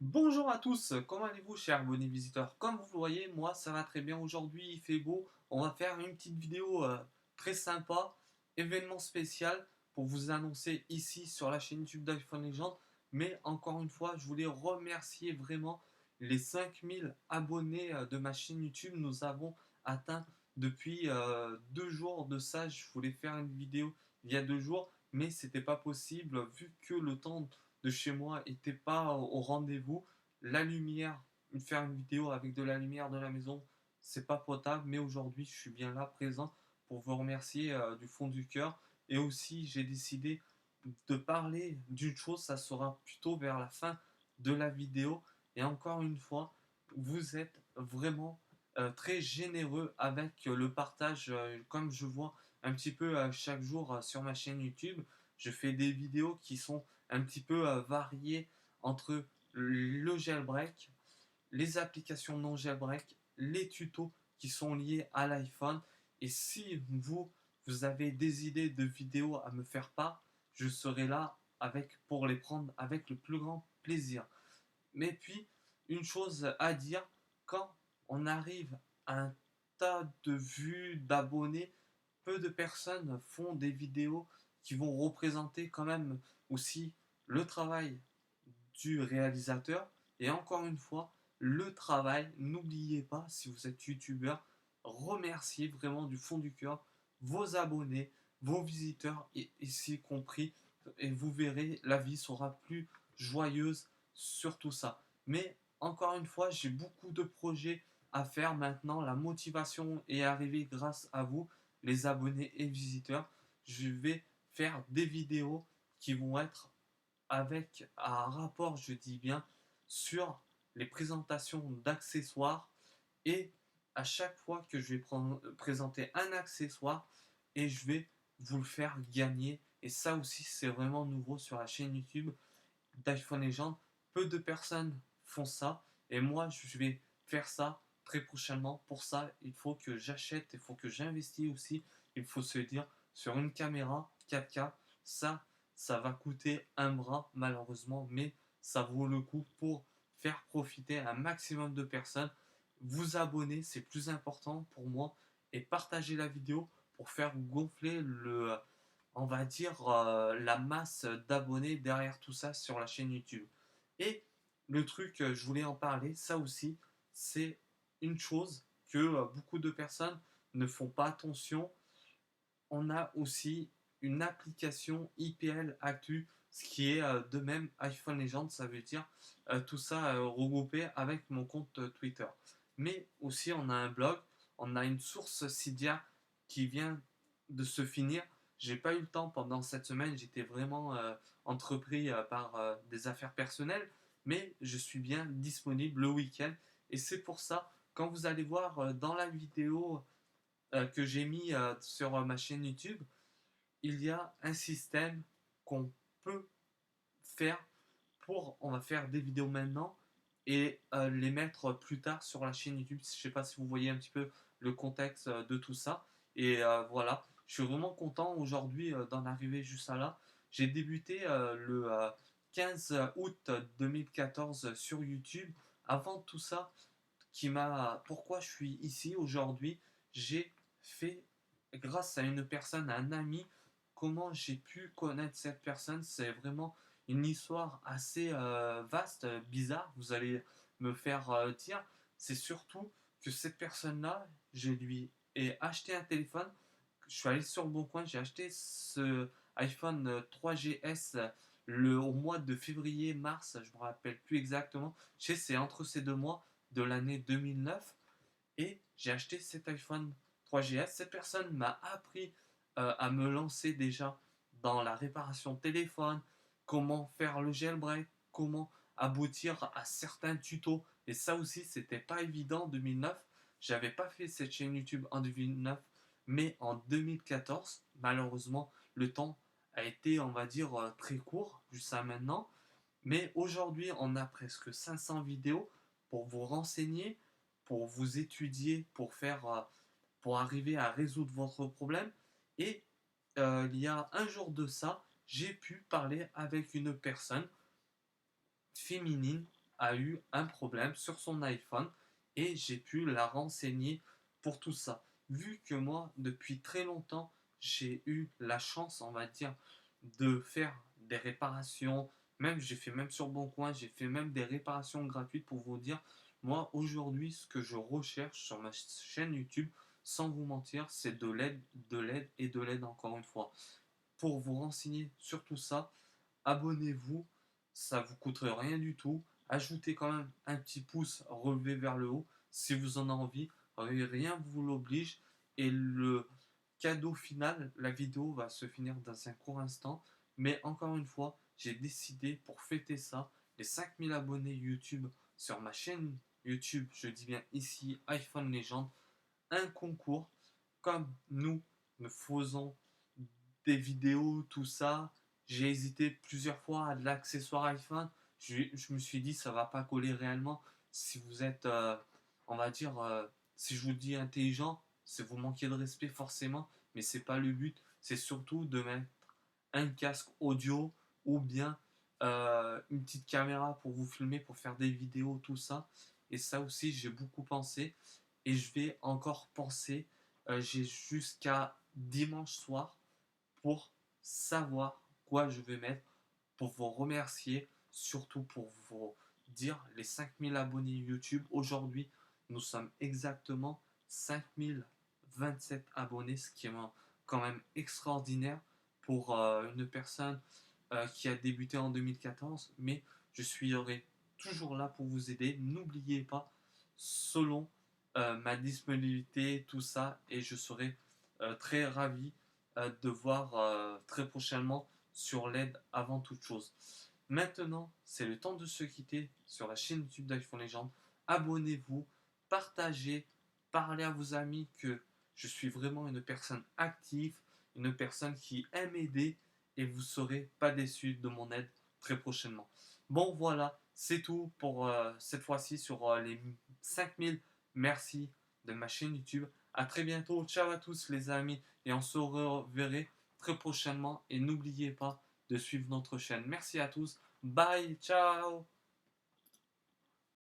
Bonjour à tous, comment allez-vous chers abonnés visiteurs? Comme vous le voyez, moi ça va très bien aujourd'hui, il fait beau. On va faire une petite vidéo très sympa, événement spécial pour vous annoncer ici sur la chaîne YouTube d'iPhone Legend. Mais encore une fois, je voulais remercier vraiment les 5000 abonnés de ma chaîne YouTube. Nous avons atteint depuis 2 jours de ça. Je voulais faire une vidéo il y a 2 jours, mais c'était pas possible vu que le temps de chez moi n'était pas au rendez-vous. La lumière, faire une vidéo avec de la lumière de la maison, c'est pas potable, mais aujourd'hui je suis bien là présent pour vous remercier du fond du cœur. Et aussi j'ai décidé de parler d'une chose, ça sera plutôt vers la fin de la vidéo. Et encore une fois, vous êtes vraiment très généreux avec le partage, comme je vois un petit peu chaque jour sur ma chaîne YouTube. Je fais des vidéos qui sont un petit peu variées entre le jailbreak, les applications non jailbreak, les tutos qui sont liés à l'iPhone. Et si vous avez des idées de vidéos à me faire part, je serai là pour les prendre avec le plus grand plaisir. Mais puis, une chose à dire, quand on arrive à un tas de vues, d'abonnés, peu de personnes font des vidéos qui vont représenter quand même aussi le travail du réalisateur. Et encore une fois, le travail, n'oubliez pas, si vous êtes youtubeur, remerciez vraiment du fond du cœur vos abonnés, vos visiteurs, et ici compris, et vous verrez, la vie sera plus joyeuse sur tout ça. Mais encore une fois, j'ai beaucoup de projets à faire maintenant. La motivation est arrivée grâce à vous, les abonnés et visiteurs. Je vais faire des vidéos qui vont être avec un rapport, je dis bien, sur les présentations d'accessoires. Et à chaque fois que je vais présenter un accessoire, et je vais vous le faire gagner. Et ça aussi, c'est vraiment nouveau sur la chaîne YouTube d'iPhone Legend. Peu de personnes font ça. Et moi, je vais faire ça très prochainement. Pour ça, il faut que j'achète, il faut que j'investisse aussi. Il faut se dire, sur une caméra 4K, ça va coûter un bras malheureusement, mais ça vaut le coup pour faire profiter un maximum de personnes. Vous abonner, c'est plus important pour moi, et partager la vidéo pour faire gonfler on va dire, la masse d'abonnés derrière tout ça sur la chaîne YouTube. Et le truc, je voulais en parler, ça aussi, c'est une chose que beaucoup de personnes ne font pas attention. On a aussi une application IPL Actu, ce qui est de même iPhone Legend, ça veut dire tout ça regroupé avec mon compte Twitter. Mais aussi, on a un blog, on a une source Cydia qui vient de se finir. J'ai pas eu le temps pendant cette semaine, j'étais vraiment entrepris par des affaires personnelles, mais je suis bien disponible le week-end. Et c'est pour ça, quand vous allez voir dans la vidéo que j'ai mis sur ma chaîne YouTube, il y a un système qu'on peut faire on va faire des vidéos maintenant et les mettre plus tard sur la chaîne YouTube. Je ne sais pas si vous voyez un petit peu le contexte de tout ça. Et voilà, je suis vraiment content aujourd'hui d'en arriver juste à là. J'ai débuté le 15 août 2014 sur YouTube. Avant tout ça, pourquoi je suis ici aujourd'hui, j'ai fait, grâce à une personne, à un ami, comment j'ai pu connaître cette personne. C'est vraiment une histoire assez vaste, bizarre, vous allez me faire dire. C'est surtout que cette personne-là, je lui ai acheté un téléphone. Je suis allé sur le bon coin, j'ai acheté ce iPhone 3GS au mois de février-mars, je ne me rappelle plus exactement. Je sais, c'est entre ces 2 mois de l'année 2009, et j'ai acheté cet iPhone 3GS. Cette personne m'a appris à me lancer déjà dans la réparation téléphone, comment faire le jailbreak, comment aboutir à certains tutos. Et ça aussi, c'était pas évident en 2009. J'avais pas fait cette chaîne YouTube en 2009, mais en 2014, malheureusement, le temps a été, on va dire, très court jusqu'à maintenant. Mais aujourd'hui, on a presque 500 vidéos pour vous renseigner, pour vous étudier, pour arriver à résoudre votre problème. Et il y a un jour de ça, j'ai pu parler avec une personne féminine a eu un problème sur son iPhone et j'ai pu la renseigner pour tout ça. Vu que moi, depuis très longtemps, j'ai eu la chance, on va dire, de faire des réparations. Même, j'ai fait même sur Boncoin, j'ai fait même des réparations gratuites pour vous dire. Moi, aujourd'hui, ce que je recherche sur ma chaîne YouTube, sans vous mentir, c'est de l'aide et de l'aide encore une fois. Pour vous renseigner sur tout ça, abonnez-vous, ça vous coûterait rien du tout. Ajoutez quand même un petit pouce relevé vers le haut si vous en avez envie. Rien ne vous l'oblige. Et le cadeau final, la vidéo va se finir dans un court instant. Mais encore une fois, j'ai décidé pour fêter ça, les 5000 abonnés YouTube sur ma chaîne YouTube, je dis bien ici, iPhone Legend, un concours comme nous faisons des vidéos, tout ça. J'ai hésité plusieurs fois à de l'accessoire iPhone. Je me suis dit, ça va pas coller réellement. Si vous êtes, on va dire, si je vous dis intelligent, c'est vous manquer de respect forcément, mais c'est pas le but. C'est surtout de mettre un casque audio ou bien une petite caméra pour vous filmer, pour faire des vidéos, tout ça. Et ça aussi, j'ai beaucoup pensé et je vais encore penser. J'ai jusqu'à dimanche soir pour savoir quoi je vais mettre, pour vous remercier, surtout pour vous dire les 5000 abonnés YouTube. Aujourd'hui, nous sommes exactement 5027 abonnés, ce qui est quand même extraordinaire pour une personne qui a débuté en 2014. Mais je suis toujours là pour vous aider. N'oubliez pas, selon ma disponibilité, tout ça, et je serai très ravi de voir très prochainement sur l'aide avant toute chose. Maintenant, c'est le temps de se quitter sur la chaîne YouTube d'iPhone Legend. Abonnez-vous, partagez, parlez à vos amis que je suis vraiment une personne active, une personne qui aime aider et vous ne serez pas déçus de mon aide très prochainement. Bon voilà, c'est tout pour cette fois-ci sur les 5000. Merci de ma chaîne YouTube. À très bientôt. Ciao à tous les amis et on se reverra très prochainement et n'oubliez pas de suivre notre chaîne. Merci à tous. Bye, ciao.